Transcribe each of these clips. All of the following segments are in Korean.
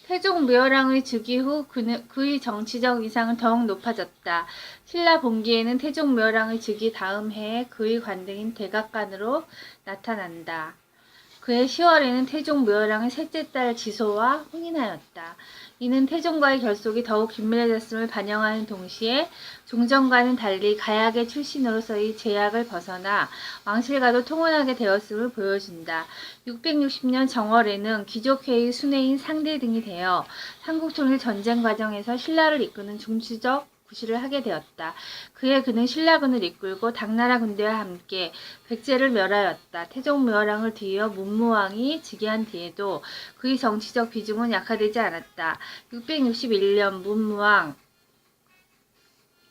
태종 묘랑의 즉위 후 그의 정치적 위상은 더욱 높아졌다. 신라 본기에는 태종 묘랑의 즉위 다음 해에 그의 관등인 대각간으로 나타난다. 그해 10월에는 태종 묘랑의 셋째 딸 지소와 혼인하였다. 이는 태종과의 결속이 더욱 긴밀해졌음을 반영하는 동시에 종전과는 달리 가약의 출신으로서의 제약을 벗어나 왕실과도 통혼하게 되었음을 보여준다. 660년 정월에는 귀족회의 순회인 상대 등이 되어 삼국통일 전쟁 과정에서 신라를 이끄는 중추적 구실을 하게 되었다. 그해 그는 신라군을 이끌고 당나라 군대와 함께 백제를 멸하였다. 태종 묘랑을 뒤이어 문무왕이 즉위한 뒤에도 그의 정치적 비중은 약화되지 않았다. 661년 문무왕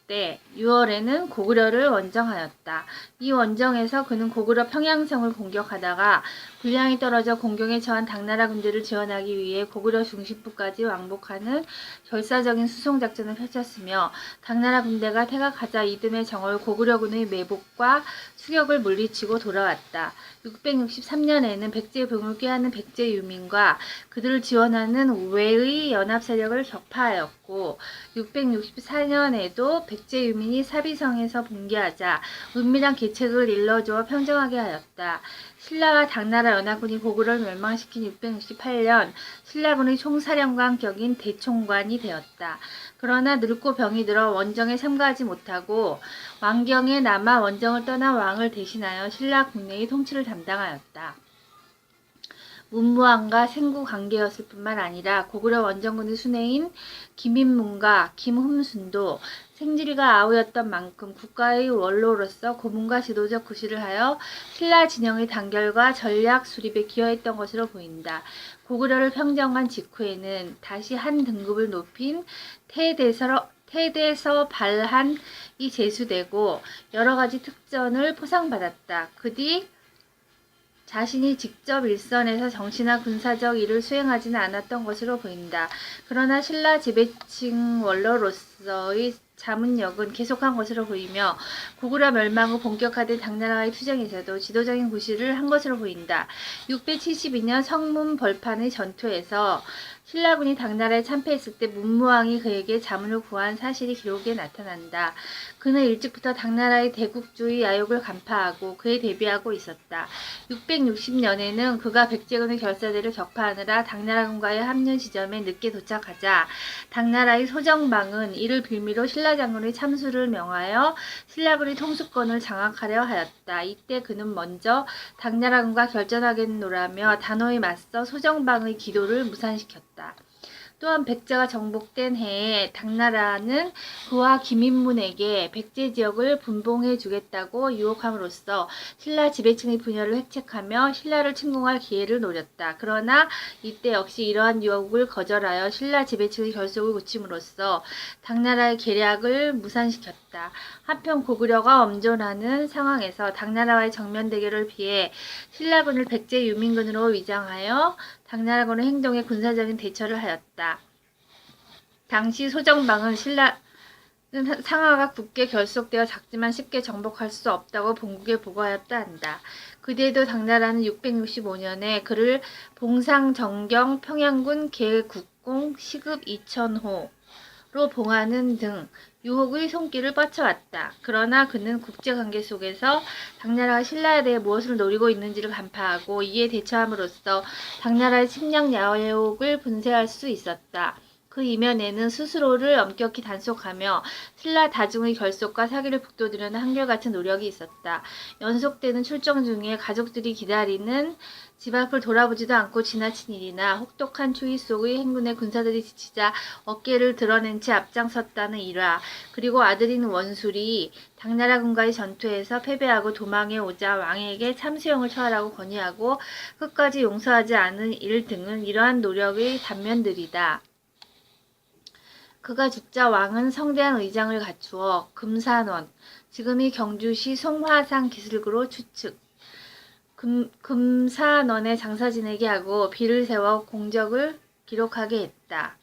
때 6월에는 고구려를 원정하였다. 이 원정에서 그는 고구려 평양성을 공격하다가 분량이 떨어져 공경에 처한 당나라 군대를 지원하기 위해 고구려 중심부까지 왕복하는 결사적인 수송작전을 펼쳤으며 당나라 군대가 퇴각하자 이듬해 정월 고구려군의 매복과 추격을 물리치고 돌아왔다. 663년에는 백제병을 꾀하는 백제 유민과 그들을 지원하는 외의 연합 세력을 격파하였고 664년에도 백제 유민이 사비성에서 붕괴하자 은밀한 계책을 일러주어 평정하게 하였다. 신라와 당나라 연합군이 고구려를 멸망시킨 668년 신라군의 총사령관 격인 대총관이 되었다. 그러나 늙고 병이 들어 원정에 참가하지 못하고 왕경에 남아 원정을 떠나 왕을 대신하여 신라 국내의 통치를 담당하였다. 문무왕과 생구 관계였을 뿐만 아니라 고구려 원정군의 수뇌인 김인문과 김흠순도 생질과 아우였던 만큼 국가의 원로로서 고문과 지도적 구실을 하여 신라 진영의 단결과 전략 수립에 기여했던 것으로 보인다. 고구려를 평정한 직후에는 다시 한 등급을 높인 태대서 발한이 제수되고 여러 가지 특전을 포상받았다. 그 뒤 자신이 직접 일선에서 정치나 군사적 일을 수행하지는 않았던 것으로 보인다. 그러나 신라 지배층 원로로서의 자문력은 계속한 것으로 보이며 고구려 멸망 후 본격화된 당나라와의 투쟁에서도 지도적인 구실을 한 것으로 보인다. 672년 성문 벌판의 전투에서 신라군이 당나라에 참패했을 때 문무왕이 그에게 자문을 구한 사실이 기록에 나타난다. 그는 일찍부터 당나라의 대국주의 야욕을 간파하고 그에 대비하고 있었다. 660년에는 그가 백제군의 결사대를 격파하느라 당나라군과의 합류 지점에 늦게 도착하자 당나라의 소정방은 이를 빌미로 신라 장군의 참수를 명하여 신라군의 통수권을 장악하려 하였다. 이때 그는 먼저 당나라군과 결전하겠노라며 단호히 맞서 소정방의 기도를 무산시켰다. 또한 백제가 정복된 해에 당나라는 그와 김인문에게 백제 지역을 분봉해 주겠다고 유혹함으로써 신라 지배층의 분열을 획책하며 신라를 침공할 기회를 노렸다. 그러나 이때 역시 이러한 유혹을 거절하여 신라 지배층의 결속을 굳힘으로써 당나라의 계략을 무산시켰다. 한편 고구려가 엄존하는 상황에서 당나라와의 정면 대결을 피해 신라군을 백제 유민군으로 위장하여 당나라군의 행동에 군사적인 대처를 하였다. 당시 소정방은 신라는 상하가 굳게 결속되어 작지만 쉽게 정복할 수 없다고 본국에 보고하였다 한다. 그 뒤에도 당나라는 665년에 그를 봉상정경 평양군 계국공 시급 2,000호로 봉하는 등 유혹의 손길을 뻗쳐왔다. 그러나 그는 국제관계 속에서 당나라가 신라에 대해 무엇을 노리고 있는지를 간파하고 이에 대처함으로써 당나라의 침략 야욕을 분쇄할 수 있었다. 그 이면에는 스스로를 엄격히 단속하며 신라 다중의 결속과 사기를 북돋으려는 한결같은 노력이 있었다. 연속되는 출정 중에 가족들이 기다리는 집 앞을 돌아보지도 않고 지나친 일이나 혹독한 추위 속의 행군에 군사들이 지치자 어깨를 드러낸 채 앞장섰다는 일화, 그리고 아들인 원술이 당나라군과의 전투에서 패배하고 도망해 오자 왕에게 참수형을 처하라고 건의하고 끝까지 용서하지 않은 일 등은 이러한 노력의 단면들이다. 그가 죽자 왕은 성대한 의장을 갖추어 금산원, 지금의 경주시 송화산 기슭으로 추측, 금산원에 장사 지내게 하고 비를 세워 공적을 기록하게 했다.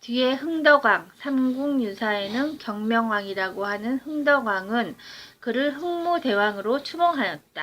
뒤에 흥덕왕, 삼국유사에는 경명왕이라고 하는 흥덕왕은 그를 흥무대왕으로 추봉하였다.